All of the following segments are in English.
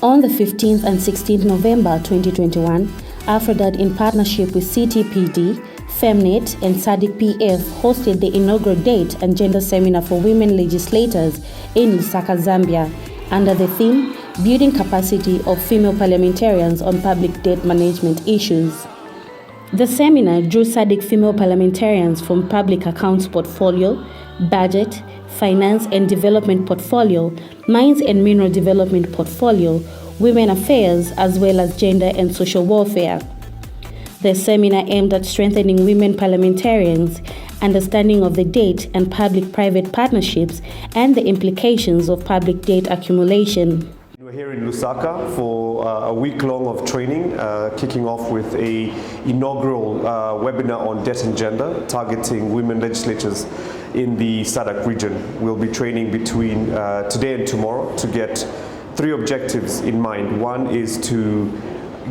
On the 15th and 16th November 2021, AFRODAD in partnership with CTPD, FEMNET and SADC-PF hosted the inaugural Date and Gender Seminar for Women Legislators in Lusaka, Zambia, under the theme, Building Capacity of Female Parliamentarians on Public Debt Management Issues. The seminar drew SADC female parliamentarians from Public Accounts Portfolio, Budget, Finance and Development Portfolio, Mines and Mineral Development Portfolio, Women Affairs, as well as Gender and Social Welfare. The seminar aimed at strengthening women parliamentarians' understanding of the debt and public-private partnerships and the implications of public debt accumulation. We're here in Lusaka for a week long of training, kicking off with a inaugural webinar on debt and gender, targeting women legislators in the SADC region. We'll be training between today and tomorrow to get 3 objectives in mind. One is to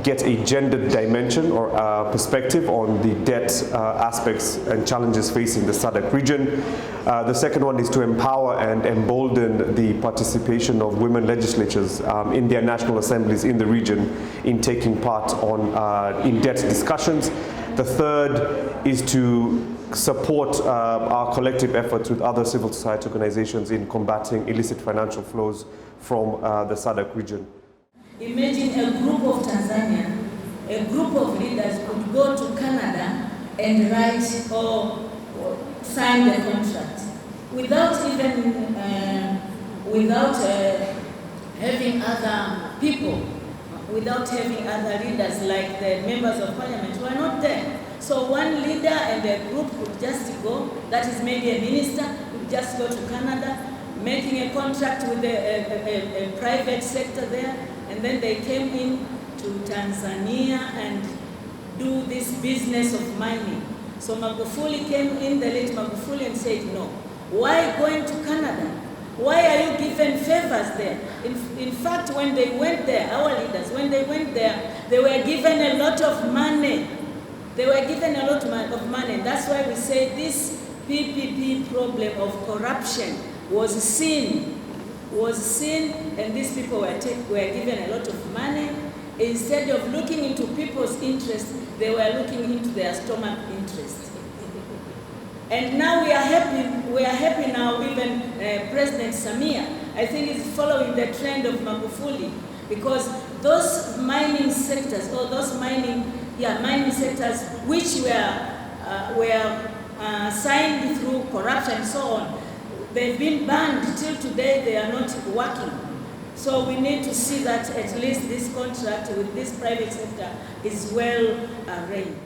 get a gender dimension or perspective on the debt aspects and challenges facing the SADC region. The second one is to empower and embolden the participation of women legislators in their national assemblies in the region in taking part in debt discussions. The third is to support our collective efforts with other civil society organizations in combating illicit financial flows from the SADC region. Imagine a group of Tanzanians, a group of leaders could go to Canada and write or sign the contract without even having other people, without having other leaders like the members of parliament who are not there. So one leader and a group could just go, that is maybe a minister, could just go to Canada, making a contract with a private sector there, and then they came in to Tanzania and do this business of mining. So Magufuli came in, the late Magufuli, and said, no, why going to Canada? Why are you given favors there? In fact, when they went there, our leaders, when they went there, they were given a lot of money. They were given a lot of money. That's why we say this PPP problem of corruption was seen, and these people were given a lot of money. Instead of looking into people's interests, they were looking into their stomach interest. And now we are happy now, even President Samia, I think, is following the trend of Magufuli, because those mining sectors, or those mining sectors which were signed through corruption and so on, they've been banned. Till today they are not working. So we need to see that at least this contract with this private sector is well arranged.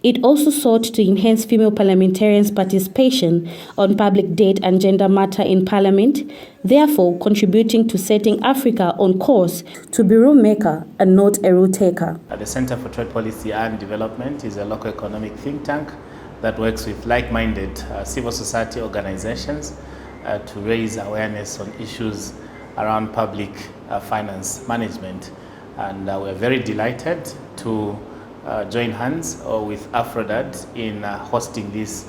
It also sought to enhance female parliamentarians' participation on public debt and gender matter in Parliament, therefore contributing to setting Africa on course to be rule maker and not a rule taker. The Center for Trade Policy and Development is a local economic think tank that works with like-minded civil society organizations to raise awareness on issues around public finance management. And we're very delighted to join hands with AFRODAD in hosting this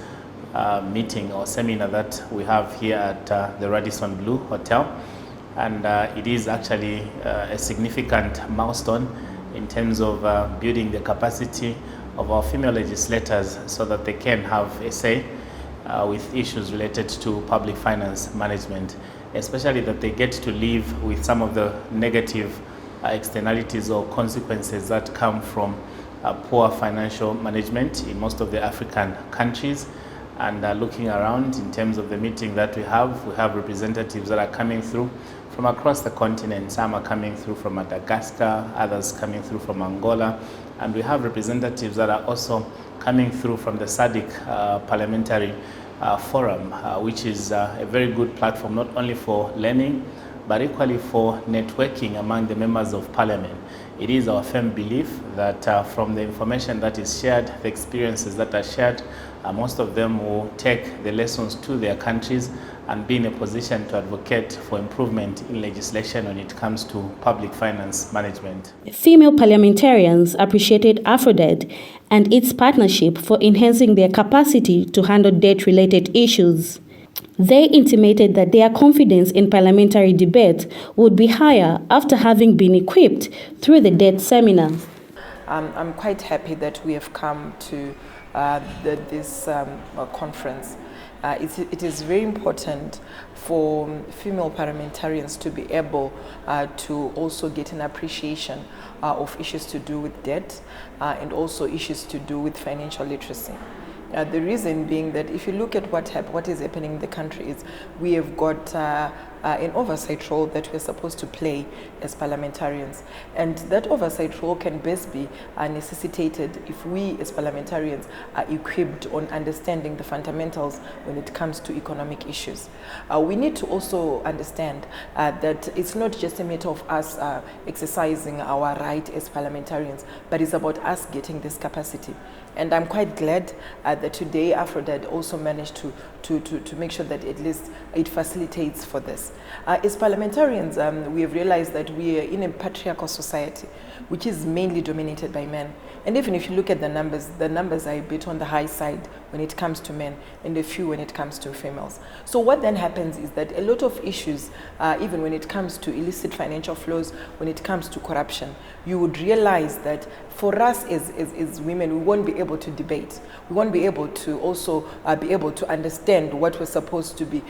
meeting or seminar that we have here at the Radisson Blu Hotel. And it is actually a significant milestone in terms of building the capacity of our female legislators so that they can have a say with issues related to public finance management, especially that they get to live with some of the negative externalities or consequences that come from poor financial management in most of the African countries. And looking around in terms of the meeting that we have representatives that are coming through from across the continent. Some are coming through from Madagascar, others coming through from Angola, and we have representatives that are also coming through from the SADC Parliamentary Forum, which is a very good platform not only for learning but equally for networking among the members of Parliament. It is our firm belief that from the information that is shared, the experiences that are shared, most of them will take the lessons to their countries and be in a position to advocate for improvement in legislation when it comes to public finance management. Female parliamentarians appreciated AFRODAD and its partnership for enhancing their capacity to handle debt-related issues. They intimated that their confidence in parliamentary debate would be higher after having been equipped through the debt seminar. I'm quite happy that we have come to this conference. It is very important for female parliamentarians to be able to also get an appreciation of issues to do with debt and also issues to do with financial literacy. The reason being that if you look at what is happening in the country is we have got an oversight role that we're supposed to play as parliamentarians. And that oversight role can best be necessitated if we as parliamentarians are equipped on understanding the fundamentals when it comes to economic issues. We need to also understand that it's not just a matter of us exercising our right as parliamentarians, but it's about us getting this capacity. And I'm quite glad that today AFRODAD also managed to make sure that at least it facilitates for this. As parliamentarians, we have realized that we are in a patriarchal society, which is mainly dominated by men. And even if you look at the numbers are a bit on the high side when it comes to men and a few when it comes to females. So what then happens is that a lot of issues, even when it comes to illicit financial flows, when it comes to corruption, you would realize that for us as women, we won't be able to debate. We won't be able to also be able to understand what we're supposed to be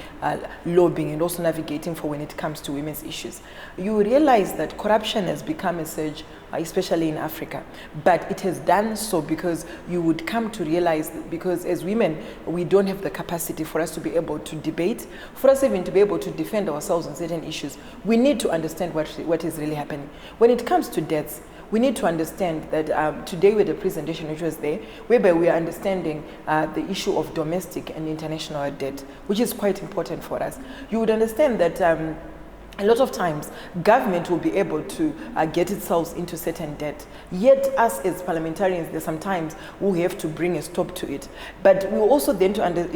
lobbying and also navigating for when it comes to women's issues. You realize that corruption has become a surge, especially in Africa. But it has done so because you would come to realize that because as women, we don't have the capacity for us to be able to debate, for us even to be able to defend ourselves on certain issues. We need to understand what is really happening. When it comes to debts, we need to understand that today with the presentation which was there, whereby we are understanding the issue of domestic and international debt, which is quite important for us. You would understand that a lot of times, government will be able to get itself into certain debt. Yet, us as parliamentarians, there's sometimes we have to bring a stop to it. But we also then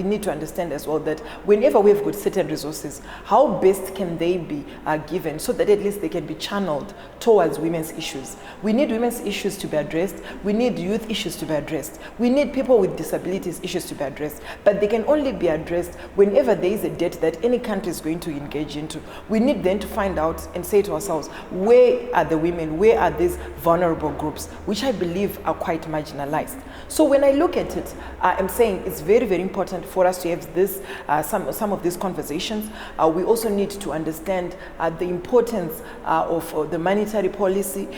need to understand as well that whenever we've got certain resources, how best can they be given so that at least they can be channeled towards women's issues. We need women's issues to be addressed. We need youth issues to be addressed. We need people with disabilities issues to be addressed. But they can only be addressed whenever there is a debt that any country is going to engage into. We need then to find out and say to ourselves, where are the women, where are these vulnerable groups, which I believe are quite marginalized. So when I look at it, I'm saying it's very, very important for us to have this, some of these conversations. We also need to understand the importance of the monetary policy.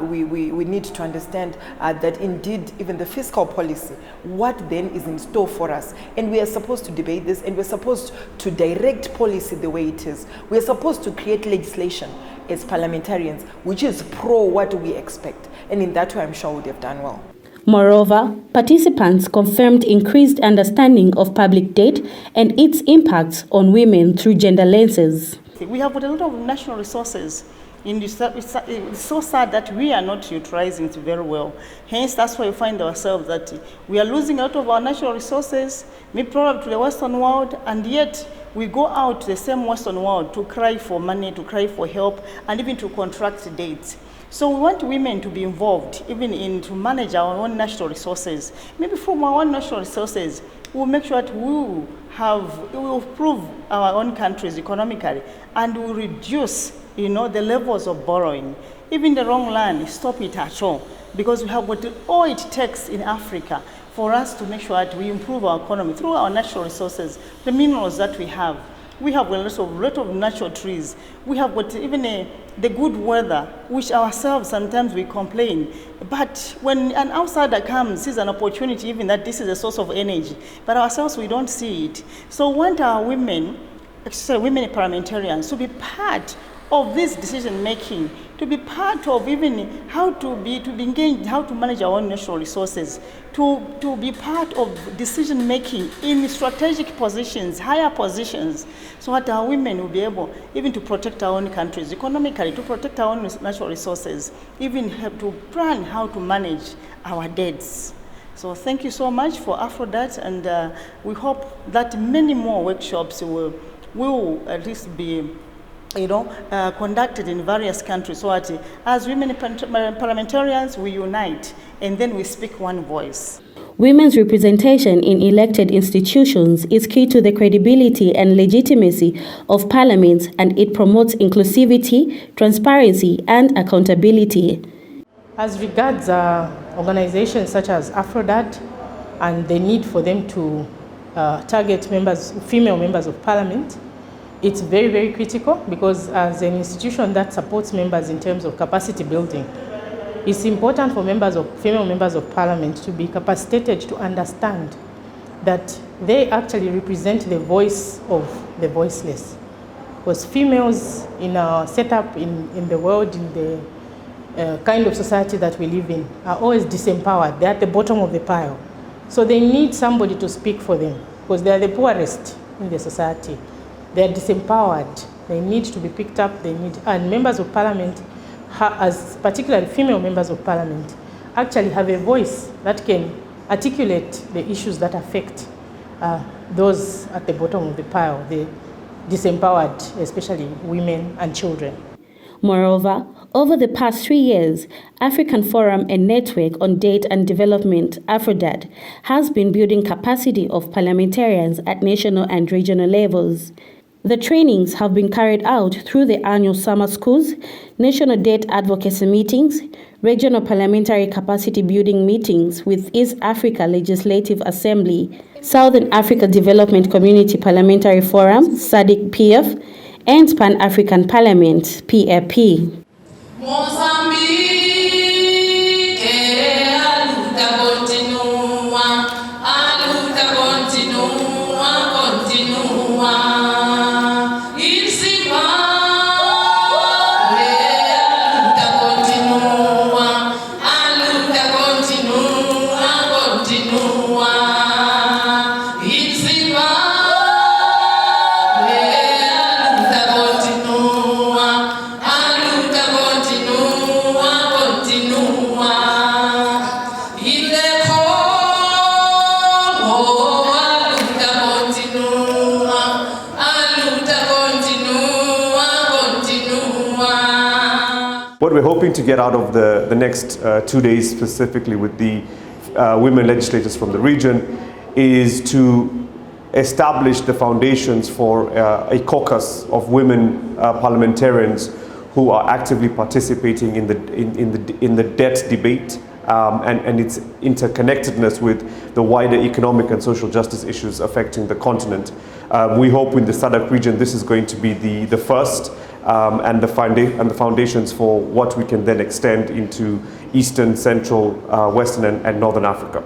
We need to understand that indeed even the fiscal policy, what then is in store for us. And we are supposed to debate this, and we're supposed to direct policy the way it is. We're supposed to create legislation as parliamentarians, which is pro what we expect. And in that way, I'm sure we would have done well. Moreover, participants confirmed increased understanding of public debt and its impacts on women through gender lenses. We have got a lot of national resources. It's so sad that we are not utilizing it very well. Hence, that's why we find ourselves that we are losing out of our natural resources, maybe probably to the Western world, and yet we go out to the same Western world to cry for money, to cry for help, and even to contract debts. So we want women to be involved, even to manage our own natural resources. Maybe from our own natural resources, we'll make sure that we will improve our own countries economically, and we'll reduce, the levels of borrowing. Even the wrong land, stop it at all, because we have what all it takes in Africa for us to make sure that we improve our economy through our natural resources, the minerals that we have. We have a lot of natural trees. We have the good weather, which ourselves sometimes we complain. But when an outsider comes, sees an opportunity, even that this is a source of energy, but ourselves we don't see it. So we want our women parliamentarians, to be part of this decision making, to be part of even how to be engaged, how to manage our own natural resources, to be part of decision making in strategic positions, higher positions, so that our women will be able even to protect our own countries economically, to protect our own natural resources, even have to plan how to manage our debts. So thank you so much for AFRODAD, and we hope that many more workshops will at least be conducted in various countries, so that as women parliamentarians, we unite and then we speak one voice. Women's representation in elected institutions is key to the credibility and legitimacy of Parliament, and it promotes inclusivity, transparency, and accountability. As regards organizations such as AFRODAD and the need for them to target female members of Parliament, it's very, very critical, because as an institution that supports members in terms of capacity building, it's important for female members of Parliament to be capacitated to understand that they actually represent the voice of the voiceless. Because females in our setup in the world, in the kind of society that we live in, are always disempowered. They're at the bottom of the pile. So they need somebody to speak for them, because they are the poorest in the society. They are disempowered. They need to be picked up. And members of Parliament, as particularly female members of Parliament, actually have a voice that can articulate the issues that affect those at the bottom of the pile, the disempowered, especially women and children. Moreover, over the past 3 years, African Forum and Network on Date and Development, AFRODAD, has been building capacity of parliamentarians at national and regional levels. The trainings have been carried out through the annual summer schools, national date advocacy meetings, regional parliamentary capacity building meetings with East Africa Legislative Assembly, Southern Africa Development Community Parliamentary Forum, SADC-PF, and Pan-African Parliament, PPP. What we're hoping to get out of the next 2 days, specifically with the women legislators from the region, is to establish the foundations for a caucus of women parliamentarians who are actively participating in the debt debate and its interconnectedness with the wider economic and social justice issues affecting the continent. We hope in the SADC region this is going to be the first and the foundations for what we can then extend into Eastern, Central, Western and Northern Africa.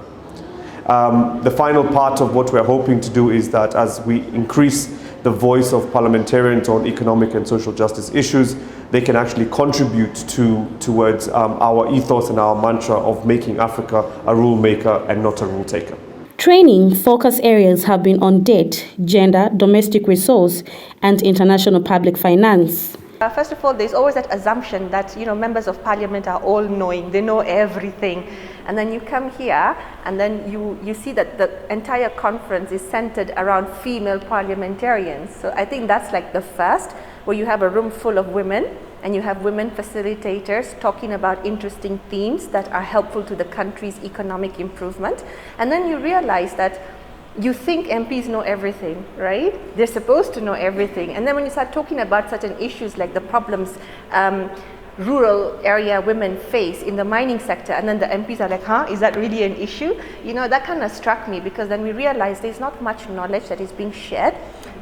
The final part of what we're hoping to do is that as we increase the voice of parliamentarians on economic and social justice issues, they can actually contribute towards our ethos and our mantra of making Africa a rule maker and not a rule taker. Training focus areas have been on debt, gender, domestic resource, and international public finance. First of all, there's always that assumption that, members of Parliament are all-knowing, they know everything. And then you come here and then you see that the entire conference is centered around female parliamentarians. So I think that's like the first, where you have a room full of women and you have women facilitators talking about interesting themes that are helpful to the country's economic improvement. And then you realize that you think MPs know everything, right? They're supposed to know everything. And then when you start talking about certain issues like the problems rural area women face in the mining sector, and then the MPs are like, is that really an issue? That kind of struck me, because then we realized there's not much knowledge that is being shared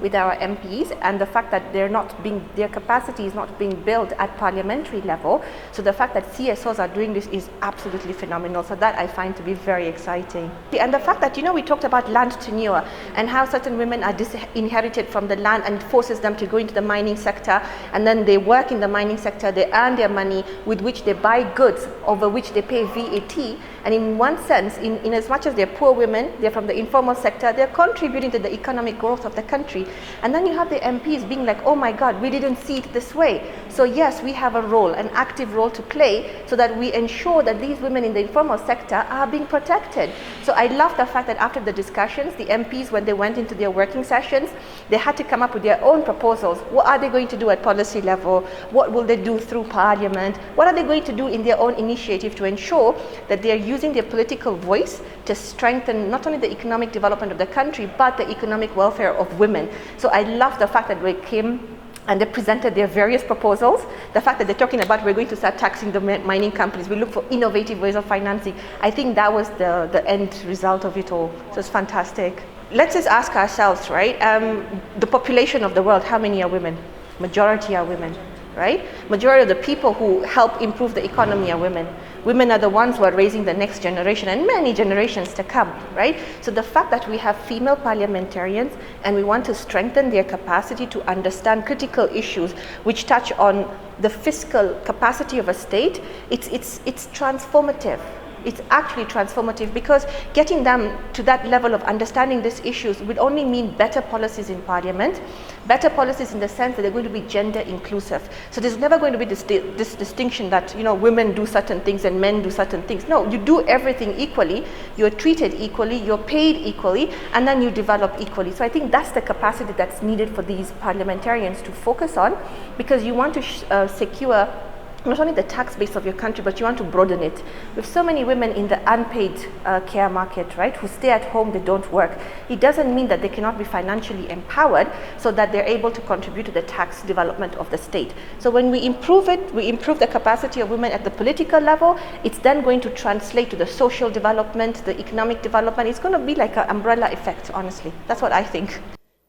with our MPs, and the fact that their capacity is not being built at parliamentary level. So the fact that CSOs are doing this is absolutely phenomenal. So that I find to be very exciting. And the fact that, we talked about land tenure and how certain women are disinherited from the land and forces them to go into the mining sector, and then they work in the mining sector, they earn their money with which they buy goods over which they pay VAT. And in one sense, in as much as they're poor women, they're from the informal sector, they're contributing to the economic growth of the country. And then you have the MPs being like, oh my God, we didn't see it this way. So yes, we have a role, an active role to play, so that we ensure that these women in the informal sector are being protected. So I love the fact that after the discussions, the MPs, when they went into their working sessions, they had to come up with their own proposals. What are they going to do at policy level? What will they do through Parliament? What are they going to do in their own initiative to ensure that they're using their political voice to strengthen not only the economic development of the country, but the economic welfare of women. So I love the fact that they came and they presented their various proposals. The fact that they're talking about we're going to start taxing the mining companies, we look for innovative ways of financing. I think that was the end result of it all. So it's fantastic. Let's just ask ourselves, right? The population of the world, how many are women? Majority are women, right? Majority of the people who help improve the economy are women. Women are the ones who are raising the next generation and many generations to come, right? So the fact that we have female parliamentarians and we want to strengthen their capacity to understand critical issues which touch on the fiscal capacity of a state, it's transformative. It's actually transformative, because getting them to that level of understanding these issues would only mean better policies in Parliament, better policies in the sense that they're going to be gender inclusive. So there's never going to be this distinction that, you know, women do certain things and men do certain things. No, you do everything equally, you're treated equally, you're paid equally, and then you develop equally. So I think that's the capacity that's needed for these parliamentarians to focus on, because you want to secure not only the tax base of your country, but you want to broaden it. With so many women in the unpaid care market, right, who stay at home, they don't work, it doesn't mean that they cannot be financially empowered so that they're able to contribute to the tax development of the state. So when we improve it, we improve the capacity of women at the political level, it's then going to translate to the social development, the economic development. It's going to be like an umbrella effect, honestly. That's what I think.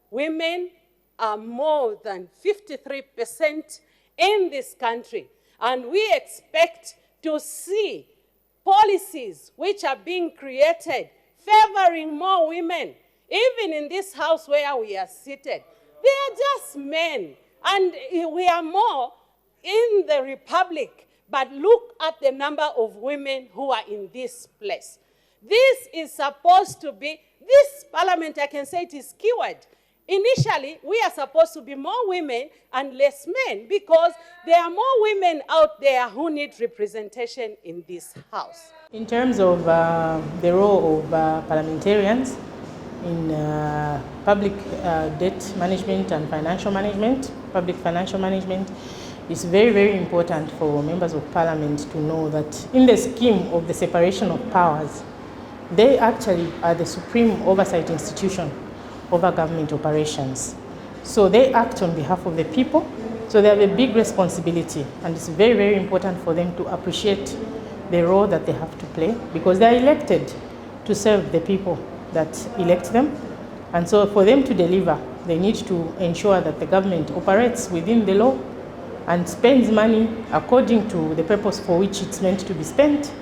Women are more than 53% in this country. And we expect to see policies which are being created favoring more women. Even in this house where we are seated, they are just men. And we are more in the republic. But look at the number of women who are in this place. This is supposed to be, this parliament, I can say it is keyword. Initially, we are supposed to be more women and less men, because there are more women out there who need representation in this house. In terms of the role of parliamentarians in public debt management and financial management, public financial management, it's very, very important for members of parliament to know that in the scheme of the separation of powers, they actually are the supreme oversight institution over government operations. So they act on behalf of the people, so they have a big responsibility, and it's very, very important for them to appreciate the role that they have to play, because they are elected to serve the people that elect them. And so for them to deliver, they need to ensure that the government operates within the law and spends money according to the purpose for which it's meant to be spent,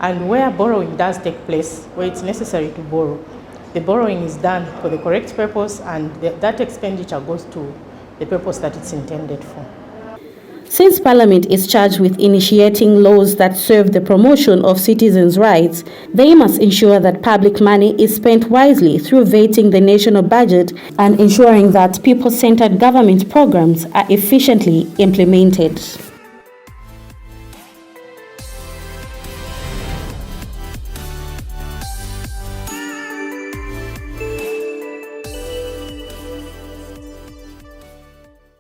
and where borrowing does take place, where it's necessary to borrow, the borrowing is done for the correct purpose, and that expenditure goes to the purpose that it's intended for. Since Parliament is charged with initiating laws that serve the promotion of citizens' rights, they must ensure that public money is spent wisely through vetting the national budget and ensuring that people-centered government programs are efficiently implemented.